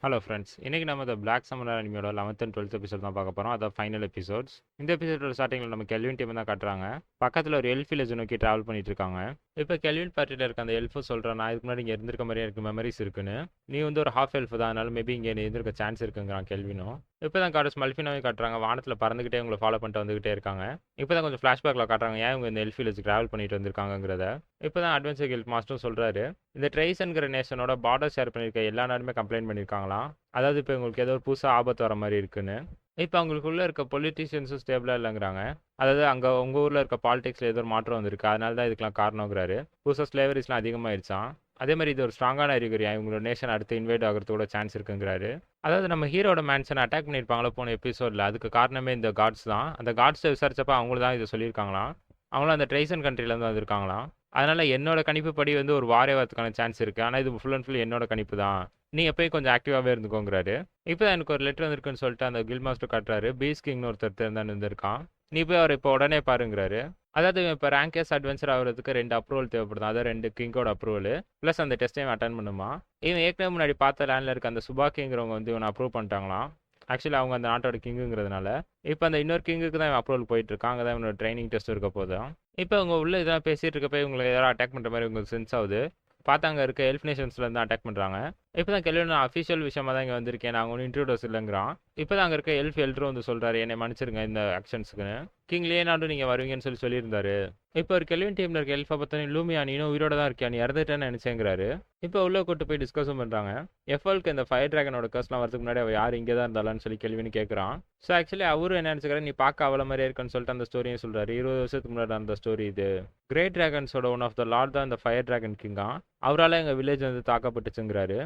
Hello friends, இன்னைக்கு நம்ம இந்த பிளாக் சம்மர் அனிமியோட 11th அண்ட் 12th எபிசோட் தான் பார்க்க போகிறோம். அதான் ஃபைனல் எபிசோட்ஸ். இந்த எபிசோடோட ஸ்டார்டிங்கில் நம்ம கெல்வின் டீம் தான் காட்டுறாங்க. பக்கத்தில் ஒரு எல்ஃப் வில்லேஜ் நோக்கி ட்ராவல் பண்ணிட்டு இருக்காங்க. இப்போ கெல்வின் பார்ட்டியில் இருக்க அந்த எல்ஃபு சொல்கிறான், நான் இதுக்கு முன்னாடி இங்கே இருந்திருக்க மாதிரியே எனக்கு மெமரிஸ் இருக்குன்னு. நீ வந்து ஒரு ஹாஃப் எல்ஃப் தான், அதனால மேபி இங்கே இருந்திருக்க சான்ஸ் இருக்குங்கிறான் கெல்வினும். இப்போ தான் கார்டஸ் மல்ஃபினாவே காட்டுறாங்க, வானத்தில் பறந்துக்கிட்டே உங்களை ஃபாலோ பண்ணிட்டு வந்துகிட்டே இருக்காங்க. இப்போ தான் கொஞ்சம் ஃப்ளாஷ்பேக்கில் காட்டுறாங்க ஏன் இவங்க இந்த எல்ஃப் வில்லேஜ் ட்ராவல் பண்ணிட்டு வந்திருக்காங்கிறத. இப்போ தான் அட்வென்ச்சர் கில்ட் மாஸ்டரும் சொல்கிறாரு, இந்த ட்ரைசன்கிற நேஷனோட பார்டர் ஷேர் பண்ணியிருக்க எல்லா நாடுமே கம்ப்ளைண்ட் பண்ணியிருக்காங்களாம். அதாவது இப்போ உங்களுக்கு ஏதோ ஒரு புதுசாக ஆபத்து வர மாதிரி இருக்குன்னு. இப்போ அவங்களுக்குள்ள இருக்க பொலிட்டீஷியன்ஸும் ஸ்டேபிளாக இல்லைங்கிறாங்க. அதாவது அங்கே உங்கள் ஊரில் இருக்க பாலிடிக்ஸில் ஏதோ ஒரு மாற்றம் வந்திருக்கு, அதனால தான் இதுக்கெல்லாம் காரணங்கிறாரு. புதுசாக ஸ்லேவரிஸ்லாம் அதிகமாகிடுச்சான். அதே மாதிரி இது ஒரு ஸ்ட்ராங்கான அறிகுறியா இவங்களோட நேஷன் அடுத்து இன்வைட் ஆகிறதுக்கூட சான்ஸ் இருக்குங்கிறாரு. அதாவது நம்ம ஹீரோட மேன்ஷனை அட்டாக் பண்ணியிருப்பாங்களோ போன எபிசோடில், அதுக்கு காரணமே இந்த காட்ஸ் தான். அந்த காட்ஸை விசாரிச்சப்ப அவங்களும் தான் இதை சொல்லியிருக்காங்களாம். அவங்களும் அந்த ட்ரைசன் கண்ட்ரிலேருந்து வந்திருக்காங்களாம். அதனால என்னோட கணிப்பு படி வந்து ஒரு வாரே வரதுக்கான சான்ஸ் இருக்குது. ஆனால் இது ஃபுல் அண்ட் ஃபுல் என்னோட கணிப்பு தான், நீ எப்பயும் கொஞ்சம் ஆக்டிவாகவே இருந்துக்கோங்கிறாரு. இப்போ எனக்கு ஒரு லெட்டர் வந்திருக்குன்னு சொல்லிட்டு அந்த கில் மாஸ்டர் காட்டுறாரு. பீஸ் கிங்னு ஒருத்தர் தான் இருந்திருக்கான், நீ போய் அவர் இப்போ உடனே பாருங்கிறாரு. அதாவது இப்போ ரேங்கேஸ் அட்வென்ச்சர் ஆகிறதுக்கு 2 அப்ரூவல் தேவைப்படுது, அதாவது 2 கிங்கோட அப்ரூவல் ப்ளஸ் அந்த டெஸ்ட்டையும் அட்டன் பண்ணுமா. இவன் ஏற்கனவே முன்னாடி பார்த்த லேண்டில் இருக்க அந்த சுபா கிங்கிறவங்க வந்து இவனை அப்ரூவ் பண்ணிட்டாங்களாம். ஆக்சுவலி அவங்க அந்த நாட்டோட கிங்குங்கிறதுனால இப்போ அந்த இன்னொரு கிங்குக்கு தான் இவன் அப்ரூவல் போயிட்டு இருக்கான். அங்கே தான் இவனோட ட்ரைனிங் டெஸ்ட் இருக்க போதும். இப்போ அவங்க உள்ள இதெல்லாம் பேசிட்டு இருக்கப்போ இவங்களை யாரும் அட்டாக் பண்ணுற மாதிரி உங்களுக்கு சென்ஸ் ஆகுது. பார்த்தா அங்கே இருக்க எல்ஃப் நேஷன்ஸ்லேருந்து அட்டாக் பண்ணுறாங்க. இப்போ தான் கெல்வின் அஃபிஷியல் விஷயமா தான் இங்கே வந்திருக்கேன், நாங்கள் ஒன்றும் இன்ட்ரூடர்ஸ் இல்லைங்கிறான். இப்போ தான் அங்கே இருக்க எல்ஃப் எல்டரும் வந்து சொல்கிறாரு, என்னை மன்னிச்சிருங்க இந்த ஆக்ஷன்ஸுக்குன்னு. கிங் லியோனார்டும் நீங்கள் வருவீங்கன்னு சொல்லியிருந்தாரு. இப்போ ஒரு கெல்வின் டீமில் இருக்க எல்ஃபை பார்த்தா, லூமியா நீனும் உயிரோட தான் இருக்கியா, நீ இறந்துட்டேன்னு நினச்சேங்கிறாரு. இப்போ உள்ளே கூட்டு போய் டிஸ்கஸும் பண்ணுறாங்க. எஃப்எல்க்கு இந்த ஃபயர் ட்ராகனோட கர்ஸ்லாம் வரதுக்கு முன்னாடி அவள் யார் இங்கே தான் இருந்தாலான்னு சொல்லி கெல்வின் கேட்குறான். ஸோ ஆக்சுவலி அவரும் என்ன நினச்சிக்கிறாரு, நீ பார்க்க அவ்வளோ மாதிரியே இருக்குன்னு சொல்லிட்டு அந்த ஸ்டோரியும் சொல்கிறாரு. 20 வருஷத்துக்கு முன்னாடி அந்த ஸ்டோரி இது. கிரேட் ட்ராகன்ஸோட ஒன் ஆஃப் த லார்ட் தான் இந்த ஃபயர் ட்ராகன் கிங்கா. அவரால் எங்கள் வில்லேஜ் வந்து தாக்கப்பட்டுச்சுங்கிறாரு.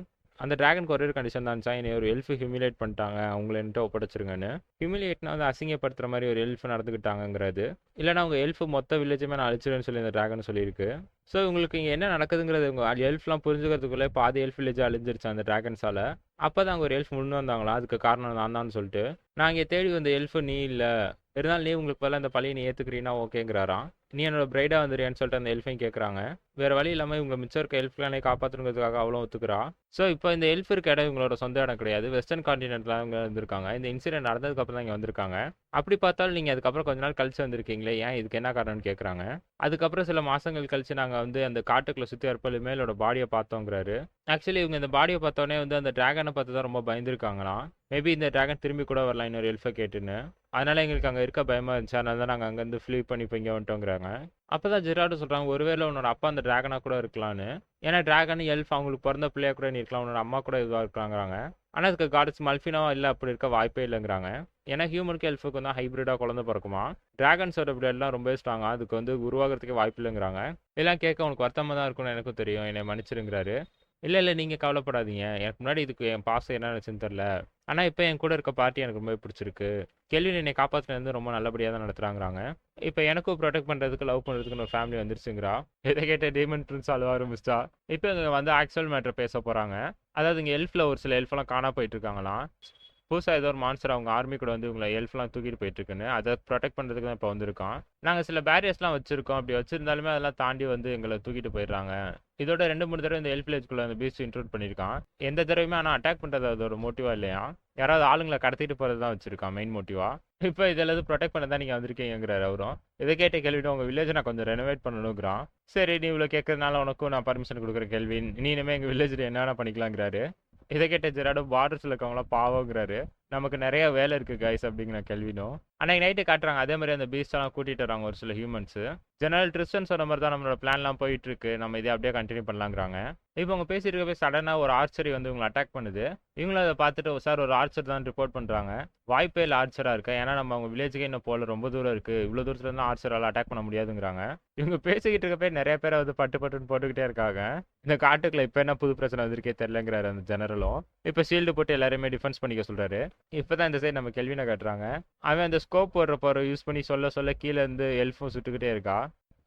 அந்த டிராகனுக்கு ஒரே ஒரு கண்டிஷன் தான் இருந்துச்சா, என்னை ஒரு எல்ஃப் ஹியூமிலேட் பண்ணிட்டாங்க, அவங்கள என்கிட்ட ஒப்படைச்சிருங்கன்னு. ஹியூமிலேட்னா வந்து அசிங்கப்படுத்துகிற மாதிரி ஒரு எல்ஃப் நடந்துக்கிட்டாங்கிறது. இல்லைனா அவங்க எல்ஃப் மொத்த வில்லேஜுமே நான் அழிச்சிடுன்னு சொல்லி இந்த டிராகன் சொல்லியிருக்கு. ஸோ உங்களுக்கு இங்கே என்ன நடக்குதுங்கிறது உங்கள் எல்ஃப்லாம் புரிஞ்சுக்கிறதுக்குள்ளே பாதி எல்ஃப் வில்லேஜ் அழிஞ்சிருச்சு அந்த டிராகன்ஸால். அப்போ தான் அங்கே ஒரு எல்ஃப் முன்னு வந்தாங்களா, அதுக்கு காரணம் நான் தான் சொல்லிட்டு. நான் இங்கே தேடி வந்த எல்ஃபு நீ இல்லை, இருந்தாலும் நீ உங்களுக்கு பதிலாக இந்த பழியை நீ ஏற்றுக்கிறீன்னா ஓகேங்கிறாராம். நீ என்னோட பிரைடாக வந்துடுறியான்னு சொல்லிட்டு அந்த எல்ஃபையும் கேட்குறாங்க. வேறு வழி இல்லாமல் இவங்க மிச்சம் இருக்க எல்ஃப்லானே காப்பாற்றுங்கிறதுக்காக அவ்வளோ ஒத்துக்கிறா. ஸோ இப்போ இந்த எல்ஃப் இருக்க இடம் இவங்களோட சொந்த இடம் கிடையாது, வெஸ்டர்ன் கான்டினென்ட்டில் அவங்க இருந்திருக்காங்க. இந்த இன்சிடென்ட் நடந்ததுக்கப்புறம் தான் இங்கே வந்திருக்காங்க. அப்படி பார்த்தாலும் நீங்கள் அதுக்கப்புறம் கொஞ்ச நாள் கழிச்சு வந்திருக்கீங்களே, ஏன் இதுக்கு என்ன காரணம்னு கேட்குறாங்க. அதுக்கப்புறம் சில மாதங்கள் கழிச்சு நாங்கள் வந்து அந்த காட்டுக்குள்ளே சுற்றி இருப்ப மேலோட பாடியை பார்த்தோங்கிறாரு. ஆக்சுவலி இவங்க இந்த பாடியை பார்த்தோன்னே வந்து அந்த டிராகனை பார்த்து தான் ரொம்ப பயந்துருக்காங்களாம். மேபி இந்த டிராகன் திரும்பி கூட வரலாம் இன்னொரு எல்ஃபை கேட்டுன்னு. அதனால எங்களுக்கு அங்கே இருக்க பயமாக இருந்துச்சு, அதனால தான் நாங்கள் அங்கேருந்து ஃப்ளீ பண்ணி இப்போ இங்கே வந்துட்டோங்கிறாங்க. அப்போ தான் ஜெரால்டு சொல்கிறாங்க, ஒருவேளை உன்னோட அப்பா அந்த டிராகனாக கூட இருக்கலான்னு. ஏன்னா டிராகன் எல்ஃப் அவங்களுக்கு பிறந்த பிள்ளையா கூட நீ இருக்கலாம், உன்னோட அம்மா கூட இதுவாக இருக்கலாங்கிறாங்க. ஆனால் அதுக்கு கார்ட்ஸ் மல்ஃபினாவா இல்லை, அப்படி இருக்க வாய்ப்பே இல்லைங்கிறாங்க. ஏன்னா ஹியூமனுக்கு எல்ஃபுக்கு வந்து ஹைப்ரிடாக குழந்தை பிறக்குமா. டிராகன்ஸோட பிளட்லாம் ரொம்ப ஸ்ட்ராங்காக, அதுக்கு வந்து உருவாகிறதுக்கே வாய்ப்பு இல்லைங்கிறாங்க. இதெல்லாம் கேட்க உனக்கு வருத்தமாக தான் இருக்கும்னு எனக்கும் தெரியும், என்னை மன்னிச்சிருங்கிறாரு. இல்லை நீங்கள் கவலைப்படாதீங்க, எனக்கு முன்னாடி இதுக்கு என் பாசம் என்ன நினச்சுன்னு தெரில, ஆனால் இப்போ என் கூட இருக்க பார்ட்டி எனக்கு ரொம்ப பிடிச்சிருக்கு. கேள்வி என்னை காப்பாற்றினது ரொம்ப நல்லபடியாக தான் நடத்துகிறாங்கிறாங்க. இப்போ எனக்கும் ப்ரொடெக்ட் பண்ணுறதுக்கு லவ் பண்ணுறதுக்கு ஒரு ஃபேமிலி வந்துருச்சுங்கிறா. இதை கேட்ட டீமன் பிரின்ஸ் அழுவ ஆரம்பிச்சிட்டா. இப்போ இங்கே வந்து ஆக்சுவல் மேட்ரு பேச போகிறாங்க. அதாவது இங்கே எல்ஃபில் ஒரு சில எல்ஃபெல்லாம் காணா போயிட்டு இருக்காங்களாம். புதுசாக ஏதோ ஒரு மான்ஸ்டர் அவங்க ஆர்மி கூட வந்து இவங்களை எல்ஃப்லாம் தூக்கிட்டு போயிட்டுருக்குன்னு, அதை ப்ரொடெக்ட் பண்ணுறதுக்கு தான் இப்போ வந்திருக்கோம். நாங்கள் சில பேரியர்ஸ்லாம் வச்சுருக்கோம், அப்படி வச்சுருந்தாலுமே அதெல்லாம் தாண்டி வந்து எங்களை தூக்கிட்டு போயிடுறாங்க. இதோட 2-3 தடவை இந்த எல்ஃப் வில்லேஜ்குள்ளே அந்த பீச் இன்க்ளூட் பண்ணியிருக்கான். எந்த தடவையுமே ஆனால் அட்டாக் பண்ணுறது அதோட மோட்டிவாக இல்லையா, யாராவது ஆளுங்களை கடத்திட்டு போகிறது தான் வச்சுருக்கான் மெயின் மோட்டிவாக. இப்போ இதில் ப்ரொடெக்ட் பண்ண தான் நீங்கள் வந்திருக்கீங்கிறார் அவரும். இதை கேட்ட கேள்விட்டு உங்கள் வில்லேஜை நான் கொஞ்சம் ரெனோவேட் பண்ணணுங்கிறான். சரி நீ இவ்வளோ கேட்கறதுனால உனக்கும் நான் பர்மிஷன் கொடுக்குறேன் கேள்வி, நீ இனிமேல் எங்கள் வில்லேஜில் என்னென்ன பண்ணிக்கலாங்கிறாரு. இதை கேட்ட ஜெராடோ பார்டர்ஸில் இருக்கவங்களாம் பாவங்கிறாரு. நமக்கு நிறைய வேலை இருக்குது கைஸ் அப்படிங்கிற கேள்வினும். அன்னைக்கு நைட்டு காட்டுறாங்க, அதே மாதிரி அந்த பீஸ்டெல்லாம் கூட்டிகிட்டு வராங்க ஒரு சில ஹியூமன்ஸு. ஜெனரல் ட்ரிஸ்டன் சொன்ன மாதிரி தான் நம்மளோட பிளான்லாம் போயிட்டுருக்கு, நம்ம இதை அப்படியே கண்டினியூ பண்ணலாங்கிறாங்க. இப்போ அவங்க பேசிட்டு இருக்க போய் சடனாக ஒரு ஆர்ச்சரி வந்து இவங்களை அட்டாக் பண்ணுது. இவங்களும் அதை பார்த்துட்டு சார் ஒரு ஆர்ச்சர் தான் ரிப்போர்ட் பண்ணுறாங்க. வாய்ப்பே இல்லை ஆர்ச்சராக இருக்கா, ஏன்னா நம்ம அவங்க வில்லேஜுக்கே இன்னும் போல ரொம்ப தூரம் இருக்குது, இவ்வளோ தூரத்துல இருந்தால் ஆர்ச்சரால் அட்டாக் பண்ண முடியாதுங்கிறாங்க. இவங்க பேசிக்கிட்டு இருக்க போய் நிறைய பேரை வந்து பட்டுன்னு போட்டுக்கிட்டே இருக்காங்க. இந்த காட்டுக்குள்ள இப்போ என்ன புது பிரச்சனை வந்திருக்கே தெரிலங்கிறாரு அந்த ஜெனரலும். இப்போ ஷீல்டு போட்டு எல்லாருமே டிஃபென்ஸ் பண்ணிக்க சொல்கிறாரு. இப்போ தான் இந்த சைடு நம்ம கெல்வினை காட்டுறாங்க. அவன் அந்த ஸ்கோப் போடுற யூஸ் பண்ணி சொல்ல கீழே இருந்து எல்ஃபும் சுட்டுக்கிட்டே இருக்கா.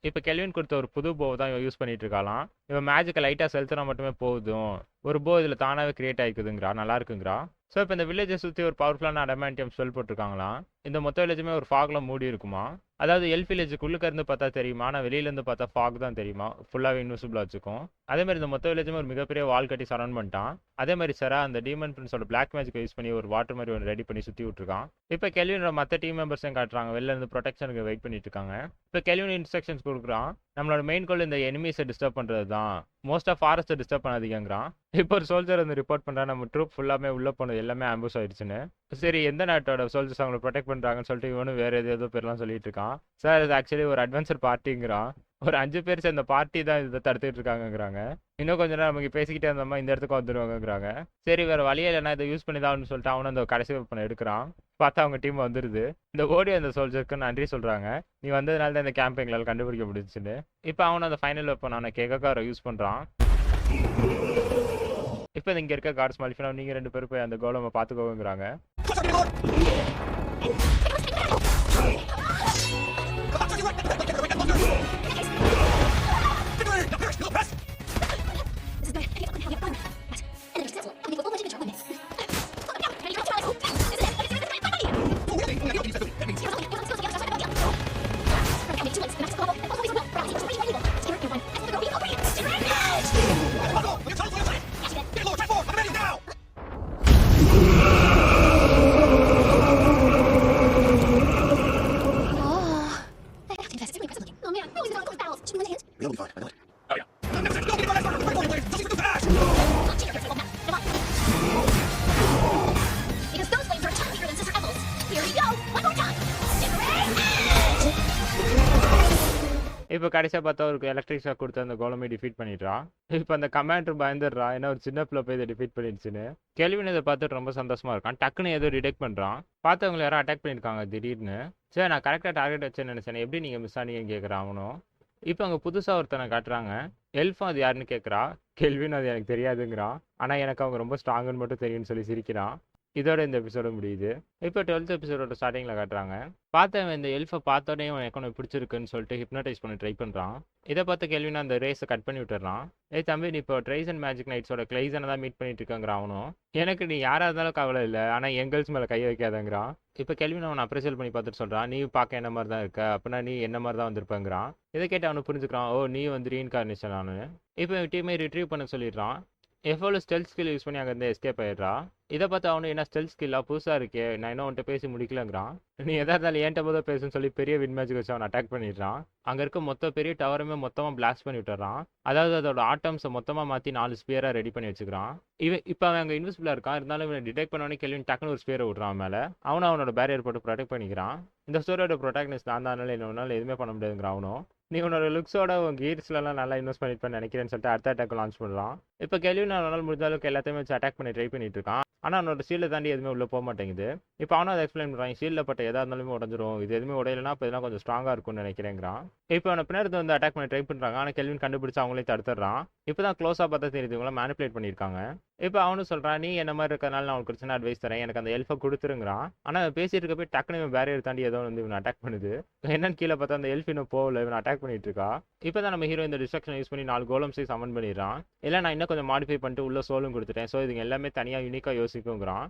இப்போ கெல்வின் கொடுத்த ஒரு புது போ தான் இவன் யூஸ் பண்ணிட்டு இருக்காளாம். இவன் மேஜிக்கை லைட்டாக செலுத்தினா மட்டுமே போதும், ஒரு போ இதில் தானாகவே கிரியேட் ஆகிக்குதுங்கிறா, நல்லா இருக்குங்கிறா. ஸோ இப்போ இந்த வில்லேஜை சுற்றி ஒரு பவர்ஃபுல்லான அடமாண்டியம் ஸ்பெல் போட்டிருக்காங்களாம். இந்த மொத்த வில்லேஜுமே ஒரு ஃபாக்ல மூடி இருக்குமா. அதாவது எல்ஃப் வில்லேஜுக்குள்ளுக்க இருந்து பார்த்தா தெரியுமா, ஆனா வெளியில இருந்து பார்த்தா ஃபாக் தான் தெரியுமா. ஃபுல்லாவே இன்விசிபிளா வச்சுக்கும். அதே மாதிரி இந்த மொத்த வில்லேஜுமே ஒரு மிகப்பெரிய வால் கட்டி சரவுண்ட் பண்ணிட்டான். அதே மாதிரி செரா அந்த டீமன் பிரின்ஸோட பிளாக் மேஜிக் யூஸ் பண்ணி ஒரு வாட்டர் மாதிரி ஒன்று ரெடி பண்ணி சுத்தி விட்டுருக்கான். இப்போ கெல்வினோட மற்ற டீம் மெம்பர்ஸையும் காட்டுறாங்க, வெளில இருந்து ப்ரொடெக்ஷனுக்கு வெயிட் பண்ணிட்டு இருக்காங்க. இப்போ கெல்வின் இன்ஸ்ட்ரக்ஷன்ஸ் கொடுக்குறான், நம்மளோட மெயின் கோல் இந்த எனிமீஸை டிஸ்டர்ப் பண்றது தான், மோஸ்ட் ஆஃப் ஃபாரஸ்ட்டை டிஸ்டர்ப் பண்ணாதீங்கிறான். இப்போ ஒரு சோல்ஜர் வந்து ரிப்போர்ட் பண்ணுறா, நம்ம ட்ரூப் ஃபுல்லாமே உள்ள போனது எல்லாமே ஆம்புஷ் ஆயிடுச்சுன்னு. சரி எந்த நாட்டோட சோல்ஜர்ஸ் அவங்களை ப்ரொடெக்ட் பண்ணுறாங்கன்னு சொல்லிட்டு இவனும் வேறு ஏதோ பேர்லாம் சொல்லிட்டு இருக்கான். சார் இது ஆக்சுவலி ஒரு அட்வென்ச்சர் பார்ட்டிங்கிறான். ஒரு 5 பேர் சேர்ந்த பார்ட்டி தான் இதை தடுத்துட்டு இருக்காங்கிறாங்க. இன்னும் கொஞ்ச நேரம் நமக்கு பேசிக்கிட்டே இருந்தோமா இந்த இடத்துக்கு வந்துடுவாங்கிறாங்க. சரி வேற வழியே இல்லைனா இதை யூஸ் பண்ணி தான் சொல்லிட்டு அவனும் அந்த கடைசி வெப்பனை எடுக்கிறான். பார்த்தா அவங்க டீம் வந்துடுது. இந்த ஓடி அந்த சோல்ஜருக்கு நன்றி சொல்றாங்க, நீ வந்ததுனால தான் இந்த கேம்ப் எங்களால் கண்டுபிடிக்க முடிஞ்சுன்னு. இப்போ அவன் அந்த ஃபைனல் வெப்பன் அவனை கேக்கார யூஸ் பண்றான். இப்போ இங்க இருக்க கார்ட்ஸ் மாலிஃபினா நீங்க 2 பேரும் போய் அந்த கோலமை பார்த்துக்கோங்கிறாங்க. இப்போ கடைசியாக பார்த்தா ஒரு எலக்ட்ரிக் ஷாக் கொடுத்து அந்த கோலமை டிஃபீட் பண்ணிடுறான். இப்போ அந்த கமாண்டர் பயந்துடுறான், ஏன்னா ஒரு சின்ன பிள்ளை போய் இதை டிஃபீட் பண்ணிடுச்சுன்னு. கெல்வின் இதை பார்த்துட்டு ரொம்ப சந்தோஷமா இருக்கான். டக்குன்னு ஏதோ டிடெக்ட் பண்ணுறான், பார்த்தவங்களை யாரும் அட்டாக் பண்ணியிருக்காங்க திடீர்னு. சரி நான் கரெக்டாக டார்கெட் வச்சேன்னு நினச்சேன், எப்படி நீங்கள் மிஸ் ஆனீங்கன்னு கேட்குறான் அவனும். இப்போ அங்கே புதுசாக ஒருத்தனை காட்டுறாங்க. எல்ஃபும் அது யாருன்னு கேட்குறா. கெல்வின் அது எனக்கு தெரியாதுங்கிறான், ஆனால் எனக்கு அவங்க ரொம்ப ஸ்ட்ராங்குன்னு மட்டும் தெரியும்னு சொல்லி சிரிக்கிறான். இதோட இந்த எபிசோட முடியுது. இப்போ 12th எபிசோட ஸ்டார்டிங்கில் காட்டுறாங்க. பார்த்தவன் இந்த எல்ஃபை பார்த்தோன்னே எனக்கு பிடிச்சிருக்குன்னு சொல்லிட்டு ஹிப்னடைஸ் பண்ணி ட்ரை பண்ணுறான். இதை பார்த்து கெல்வின் அந்த ரேஸை கட் பண்ணி விட்டுறான். தம்பி நீ இப்போ ட்ரைஸ் அண்ட் மேஜிக் நைட்ஸோட கிளைசனை தான் மீட் பண்ணிட்டு இருக்காங்கிறான் அவனும். எனக்கு நீ யாராக இருந்தாலும் கவலை இல்லை, ஆனால் எங்கள்ஸ் மேலே கை வைக்காதங்கிறான். இப்போ கெல்வின் அவனை அப்ரிசியல் பண்ணி பார்த்துட்டு சொல்கிறான், நீ பார்க்க என்ன மாதிரி தான் இருக்க, அப்படின்னா நீ என்ன மாதிரி தான் வந்திருப்பேங்கிறான். இதை கேட்டு அவனுக்கு புரிஞ்சுக்கிறான், ஓ நீ வந்து ரீஇன்கார்னேஷன் நான். இப்போ டீமை ரிட்ரீவ் பண்ண சொல்லிடுறான். எவ்வளோ ஸ்டெல்த் ஸ்கில் யூஸ் பண்ணி அங்கேருந்து எஸ்கேப் ஆயிடுறா. இதை பார்த்து அவனு என்ன ஸ்டெல்த் ஸ்கில்லாக புதுசாக இருக்கே, நான் இன்னும் அவன்கிட்ட பேசி முடிக்கலங்கிறான். நீ எதாக இருந்தாலும் ஏன்ட்ட போதோ பேசுன்னு சொல்லி பெரிய வின் மேஜிக் வச்சு அவன் அட்டாக் பண்ணிடுறான். அங்கே இருக்க மொத்த பெரிய டவருமே மொத்தமாக பிளாஸ்ட் பண்ணி விட்டுறான். அதாவது அதோட ஆட்டம்ஸை மொத்தமாக மாற்றி 4 ஸ்பியராக ரெடி பண்ணி வச்சுக்கிறான். இப்போ அவன் அங்கே இன்விசிபிளாக இருக்கான், இருந்தாலும் இவனை டிடெக்ட் பண்ணோன்னே கெல்வின் டக்குன்னு ஒரு ஸ்பியரை விட்றான் மேலே. அவனும் அவனோட பேரியர் போட்டு ப்ரொடெக்ட் பண்ணிக்கிறான். இந்த ஸ்டோரியோட ப்ரொட்டாக்னிஸ்ட் நான் தான், என்னால் எதுவுமே பண்ண முடியாதுங்கிறான் அவனும். நீ உன்னோட லுக்ஸோட உன் கீர்ஸ்லாம் நல்லா இன்வெஸ்ட் பண்ணிட்டு நினைக்கிறேன்னு சொல்லிட்டு அடுத்த அட்டாக் லான்ச் பண்ணுறான். இப்போ கெல்வின் அவனால் முடிஞ்ச அளவுக்கு எல்லாத்தையுமே வச்சு அட்டாக் பண்ணி ட்ரை பண்ணிட்டு இருக்கான். ஆனால் அவனோட ஷீல்டை தாண்டி எதுவுமே உள்ளே போக மாட்டேங்குது. இப்போ அவனும் அதை எக்ஸ்பிளைன் பண்ணுறான், ஷீல்டில் பட்ட எதாக இருந்தாலுமே உடஞ்சிரும், இது எதுவுமே உடையலைன்னா இப்போ இதெல்லாம் கொஞ்சம் ஸ்ட்ராங்காக இருக்கும்னு நினைக்கிறேங்கிறான். இப்போ அவனை பின்னாடி வந்து அட்டாக் பண்ணி ட்ரை பண்ணுறாங்க, ஆனால் கெல்வின் கண்டுபிடிச்சு அவங்களே தடுத்துறான். இப்போ தான் க்ளோஸாக பார்த்தா தெரியுது இவங்களாம் மேனிப்புலேட் பண்ணியிருக்காங்க. இப்போ அவனும் சொல்கிறான், நீ என்ன மாதிரி இருக்கிறனால நான் உனக்கு சின்ன அட்வைஸ் தரேன், எனக்கு அந்த எல்ஃபை கொடுத்துருங்கிறான். ஆனால் பேசிட்டு இருக்க போய் டக்குனு பேரியர் தாண்டி ஏதோ வந்து இவனை அட்டாக் பண்ணுது. என்னன்னு கீழே பார்த்தா அந்த எல்ஃப் இன்னும் போகல, இவனை அட்டாக் பண்ணிட்டு இருக்கா. இப்போ தான் நம்ம ஹீரோ இந்த டிஸ்ட்ரக்ஷன் யூஸ் பண்ணி 4 கோலம்ஸை சமன் பண்ணிடுறான். இல்லை நான் இன்னும் கொஞ்சம் மாடிஃபை பண்ணிட்டு உள்ள சோலும் கொடுத்துட்டேன், ஸோ இதுங்க எல்லாமே தனியாக யூனிக்காக யோசிக்குங்கிறான்.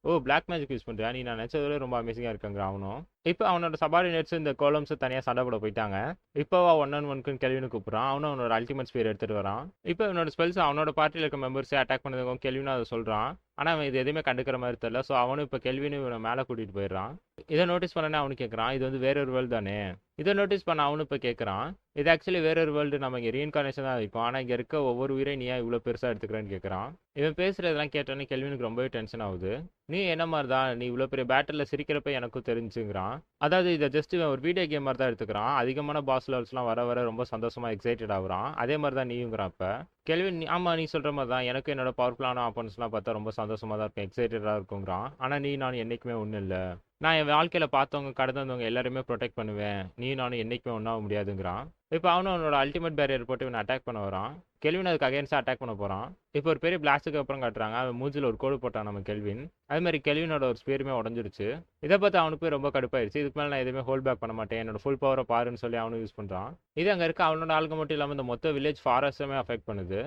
ஓ பிளாக் மேஜிக் யூஸ் பண்ணுறியா, நீ நான் நினச்சதுல ரொம்ப அமேசிங்காக இருக்குங்கிறான் அவனும். இப்போ அவனோட சபார்டினேட்ஸ் இந்த கோலம்ஸை தனியாக சண்டை போட போயிட்டாங்க. இப்போவா 1-on-1 கெல்வினு கூப்பிட்றான். அவனும் அவனோட அல்டிமேட் ஸ்பியர் எடுத்துகிட்டு வரான். இப்போ அவனோட ஸ்பெல்ஸ் அவனோட பார்ட்டியில் இருக்க மெம்பர்ஸே அட்டாக் பண்ணதுக்கும் கெல்வினும் அதை சொல்கிறான். ஆனால் அவன் இது எதுவுமே கண்டுக்கிற மாதிரி தெரியல. ஸோ அவனும் இப்போ கெல்வினும் இவனை மேலே கூட்டிகிட்டு போயிடுறான். இதை நோட்டீஸ் பண்ணனே அவனு கேட்குறான், இது வந்து வேற ஒரு வேர்ல்டு தானே. இதை நோட்டீஸ் பண்ண அவனு இப்போ கேட்குறான், இது ஆக்சுவலி வேற ஒரு வேர்ல்டு, நம்ம இங்கே ரீஇன்கார்னேஷன் தான் இருக்கும், ஆனால் இங்கே இருக்க ஒவ்வொரு உயிரை நீ இவ்வளோ பெருசாக எடுத்துக்கிறேன்னு கேட்குறான். இவன் பேசுகிறதெல்லாம் கேட்டோன்னே கெல்வினுக்கு ரொம்பவே டென்ஷன் ஆகுது. நீ என்ன மாதிரி தான், நீ இவ்வளோ பெரிய பேட்டில் சிரிக்கிறப்ப எனக்கும் தெரிஞ்சுங்கிறான். அதாவது இதை ஜஸ்ட் இவன் ஒரு வீடியோ கேம் மாதிரி தான் எடுத்துக்கிறான். அதிகமான பாஸ் லெவல்ஸ்லாம் வர வர ரொம்ப சந்தோஷமாக எக்ஸைட்டட் ஆகுறான். அதே மாதிரி தான் நீங்கிறான். இப்போ கெல்வின் ஆமாம் நீ சொல்கிற மாதிரி தான், எனக்கு என்னோட பவர்ஃபுல்லான ஆப்போனன்ஸ்லாம் பார்த்தா ரொம்ப சந்தோஷமாக தான் இருக்கும், எக்ஸைட்டடாக இருக்குங்கிறான். ஆனால் நீ நான் என்றைக்குமே ஒன்றும் இல்லை, நான் என் வாழ்க்கையில் பார்த்தவங்க கடந்து வந்தவங்க எல்லாருமே ப்ரொடெக்ட் பண்ணுவேன், நீ நானும் என்றைக்குமே ஒன்றாக முடியாதுங்கிறான். இப்போ அவனும் அவனோட அல்டிமேட் பேரியர் போட்டு இவனை அட்டாக் பண்ண வரான். கெல்வின் அதுக்கு அகேன்ஸ்டாக அட்டாக் பண்ண போகிறான். இப்போ ஒரு பெரிய பிளாஸ்ட்டுக்கு அப்புறம் காட்டுறாங்க, அவன் மூஞ்சில் ஒரு கோடு போட்டான் நம்ம கெல்வின். அது மாதிரி கெல்வினோட ஒரு ஸ்பியருமே உடஞ்சிருச்சு. இதை பார்த்து அவனுக்கு ரொம்ப கடுப்பாயிருச்சு. இதுக்கு மேலே நான் எதுவுமே ஹோல்ட் பேக் பண்ண மாட்டேன், என்னோட ஃபுல் பவரை பாருன்னு சொல்லி அவனும் யூஸ் பண்ணுறான். இது அங்கே இருக்க அவனோட ஆளுங்க மட்டும் இல்லாமல் இந்த மொத்த வில்லேஜ் ஃபாரஸ்ட்டுமே அஃபெக்ட் பண்ணுது.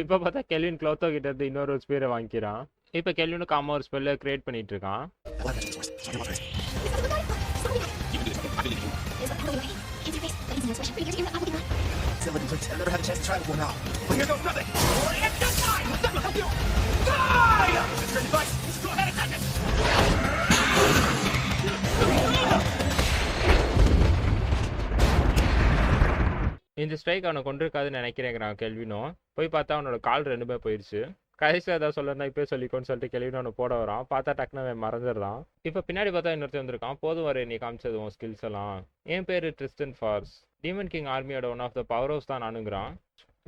இப்போ பார்த்தா கெல்வின் க்ளோத்தோ கிட்ட இருந்து இன்னொரு ஸ்பீரை வாங்கிக்கிறான். இப்போ கெல்வினுக்கு அம்மா ஒரு ஸ்பெல்லை கிரியேட் பண்ணிட்டு இருக்கான். இந்த ஸ்ட்ரைக் அவனை கொண்டிருக்காதுன்னு நினைக்கிறேங்கிறான் கெல்வினும். போய் பார்த்தா அவனோட கால் 2மே போயிடுச்சு. கடைசியில் ஏதாவது சொல்லணும்னா இப்போ சொல்லிக்கோன்னு சொல்லிட்டு கெல்வின் அவனை போட வரான். பார்த்தா டக்குனு அவன் மறந்துடுறான். இப்போ பின்னாடி பார்த்தா இன்னொருத்தன் வந்திருக்கான். போதும் வர நீ காமிச்சது உன் ஸ்கில்ஸ் எல்லாம். என் பேர் ட்ரிஸ்டன் ஃபார்ஸ். டீமன் கிங் ஆர்மியோட one of the powerhouse தான் நானுங்கிறான்.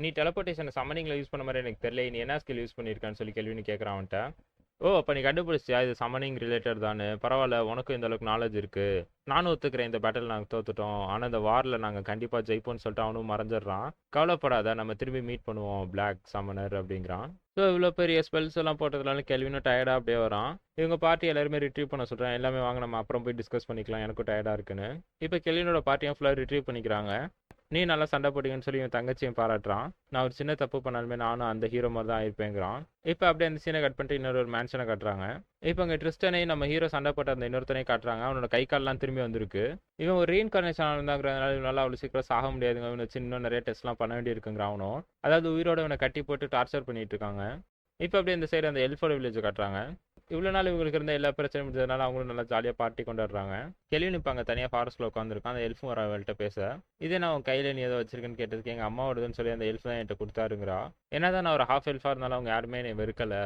நீ டெலபோர்டேஷனை சம்மனிங்கில் யூஸ் பண்ண மாதிரி எனக்கு தெரியல. நீ என்ன ஸ்கில் யூஸ் பண்ணியிருக்கான்னு சொல்லி கெல்வின் கேட்குறான் அவன்கிட்ட. ஓ, அப்போ நீ கண்டுபிடிச்சியா இது சம்மனிங் ரிலேட்டட் தானே? பரவாயில்ல, உனக்கும் இந்த அளவுக்கு நாலேஜ் இருக்குது. நானும் ஒத்துக்கிறேன், இந்த பேட்டில் நாங்கள் தோத்துட்டோம். ஆனால் இந்த வாரில் நாங்கள் கண்டிப்பாக ஜெயிப்போம்னு சொல்லிட்டு அவனும் மறைஞ்சிடுறான். கவலைப்படாத, நம்ம திரும்பி மீட் பண்ணுவோம் பிளாக் சம்மனர் அப்படிங்கிறான். ஸோ இவ்வளோ பெரிய ஸ்பெல்ஸ் எல்லாம் போட்டதுனால கெல்வினும் டயர்டாக அப்படியே வரான். இவங்க பார்ட்டி எல்லாருமே ரிட்ரீவ் பண்ண சொல்கிறான். எல்லாமே வாங்க நம்ம அப்புறம் போய் டிஸ்கஸ் பண்ணிக்கலாம், எனக்கும் டயர்டாக இருக்குன்னு. இப்போ கெல்வினோட பார்ட்டியும் ஃபுல்லாக ரிட்ரீவ் பண்ணிக்கிறாங்க. நீ நல்லா சண்டை போட்டீங்கன்னு சொல்லி இவன் தங்கச்சியும் பாராட்டுறான். நான் ஒரு சின்ன தப்பு பண்ணாலுமே நானும் அந்த ஹீரோ மாதிரி தான் ஆயிருப்பேங்கிறான். இப்போ அப்படியே அந்த சீனை கட் பண்ணிட்டு இன்னொரு மேன்ஷனை காட்டுறாங்க. இப்போ அங்கே ட்ரிஸ்டனையும் நம்ம ஹீரோ சண்டை போட்ட அந்த இன்னொருத்தனையும் காட்டுறாங்க. அவனோட கை கால்லாம் திரும்பி வந்திருக்கு. இவன் ஒரு ரீஇன்கார்னேஷன் இருந்தாங்கிறதுனால இவனால அவ்வளோ சீக்கிரம் சாக முடியாதுங்க. இவனை இன்னும் நிறைய டெஸ்ட்லாம் பண்ண வேண்டியிருக்குங்கிற அவனும். அதாவது உயிரோட இவனை கட்டி போட்டு டார்ச்சர் பண்ணிட்டு இருக்காங்க. இப்போ அப்படியே இந்த சைடு அந்த எல்ஃபோட வில்லேஜை காட்டுறாங்க. இவ்வளோ நாள் இவங்களுக்கு இருந்த எல்லா பிரச்சனையும் முடிஞ்சதுனால அவங்களும் நல்லா ஜாலியாக பார்ட்டி கொண்டாடுறாங்க. கெல்வின் இப்போ அங்கே தனியாக ஃபாரஸ்ட்டில் உட்காந்துருக்கான். அந்த எல்ஃபும் வர அவள்கிட்ட பேச, இதே நான் உன் கையில் நீ ஏதோ வச்சிருக்கேன்னு கேட்டதுக்கு எங்கள் அம்மாவோடதுன்னு சொல்லி அந்த எல்ஃப் தான் என்கிட்ட கொடுத்தாருங்கிறா. ஏன்னா தான் நான் ஒரு ஹாஃப் எல்ஃபாக இருந்தாலும் அவங்க யாருமே என்னை வெறுக்கலை.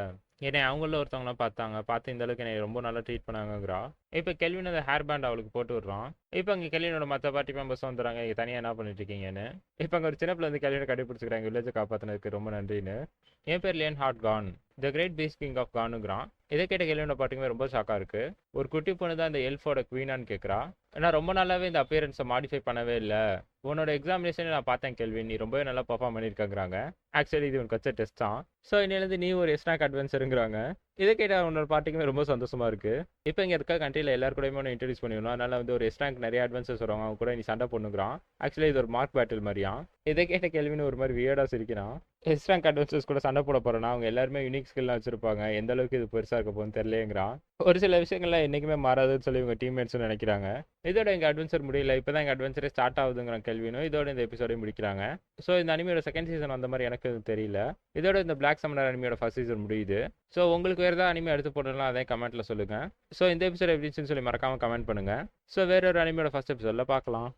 என்னை அவங்கள ஒருத்தவங்களாம் பார்த்து இந்த அளவுக்கு என்னை ரொம்ப நல்லா ட்ரீட் பண்ணாங்கிறா. இப்போ கெல்வின் அந்த ஹேர் பேண்ட் அவளுக்கு போட்டு விடுறான். இப்போ அங்கே கெல்வினோட மற்ற பார்ட்டி மெம்பர்ஸ் வந்துடுறாங்க. இங்கே தனியாக என்ன பண்ணிட்டு இருக்கீங்கன்னு. இப்போ அங்கே ஒரு சின்ன பிள்ளை வந்து கெல்வினை கண்டுபிடிச்சிக்கிறாங்க. வில்லேஜை காப்பாற்றினதுக்கு ரொம்ப நன்றின்னு. என் பேர் Lionheart Khan, the great beast king of கானுங்கிறான். இதை கேட்ட கெல்வினோட பாட்டுக்குமே ரொம்ப ஷாக்காக இருக்குது. ஒரு குட்டி பொண்ணு தான் இந்த எல்ஃபோட குவீனான்னு கேட்குறா. நான் ரொம்ப நாளாகவே இந்த அப்பியரன்ஸை மாடிஃபை பண்ணவே இல்லை. உன்னோட எக்ஸாமினேஷனை நான் பார்த்தேன் கெல்வின், நீ ரொம்பவே நல்லா பர்ஃபார்ம் பண்ணியிருக்காங்கிறாங்க. ஆக்சுவலி இது உனக்கு வச்ச டெஸ்ட் தான். ஸோ இன்னிலேருந்து நீ ஒரு எஸ்னாக் அட்வென்ச்சருங்கிறாங்க. இதை கேட்டால் உன்னோட பாட்டுக்குமே ரொம்ப சந்தோஷமாக இருக்குது. இப்போ இங்கே இருக்க கண்ட்ரியில் எல்லாரு கூடயுமே ஒன்று இன்ட்ரடியூஸ் பண்ணிடணும். அதனால் வந்து ஒரு எஸ்னாக் நிறைய அட்வென்ச்சர்ஸ் வருவாங்க, அவங்க கூட நீ சண்டை பண்ணுங்கிறான். ஆக்சுவலி இது ஒரு மார்க் பேட்டில் மாதிரியான். இதை கேட்ட கெல்வின் ஒரு மாதிரி வியர்டாக சிரிக்கிறான். எஸ்னாக் அட்வென்ச்சர்ஸ் கூட சண்டை போட போகிறேன்னா அவங்க எல்லாருமே யூனிக் ஸ்கில்லாம் வச்சிருப்பாங்க, எந்த அளவுக்கு இது பெருசாக இருக்க போகுதுன்னு தெரியலேங்கிறான். ஒரு சில விஷயங்கள்லாம் என்றைக்குமே மாறாதுன்னு சொல்லி இவங்க டீம்மேட்ஸும் நினைக்கிறாங்க. இதோட எங்கள் அட்வென்ச்சர் முடியல, இப்போ தான் எங்கள் அட்வென்ச்சரே ஸ்டார்ட் ஆகுதுங்கிற கெல்வினும். இதோட இந்த எபிசோடையும் முடிக்கிறாங்க. ஸோ இந்த அனிமியோட செகண்ட் சீசன் அந்த மாதிரி எனக்கு எதுவும் தெரியல. இதோட இந்த பிளாக் சம்மனர் அனிமியோட ஃபர்ஸ்ட் சீசன் முடியுது. ஸோ உங்களுக்கு வேறு ஏதாவது அனிமே எடுத்து போடலாம், அதே கமெண்ட்டில் சொல்லுங்கள். ஸோ இந்த எபிசோட் எப்படின்னு சொல்லி மறக்காமல் கமெண்ட் பண்ணுங்கள். ஸோ வேற ஒரு அனிமியோட ஃபர்ஸ்ட் எபிசோடில் பார்க்கலாம்.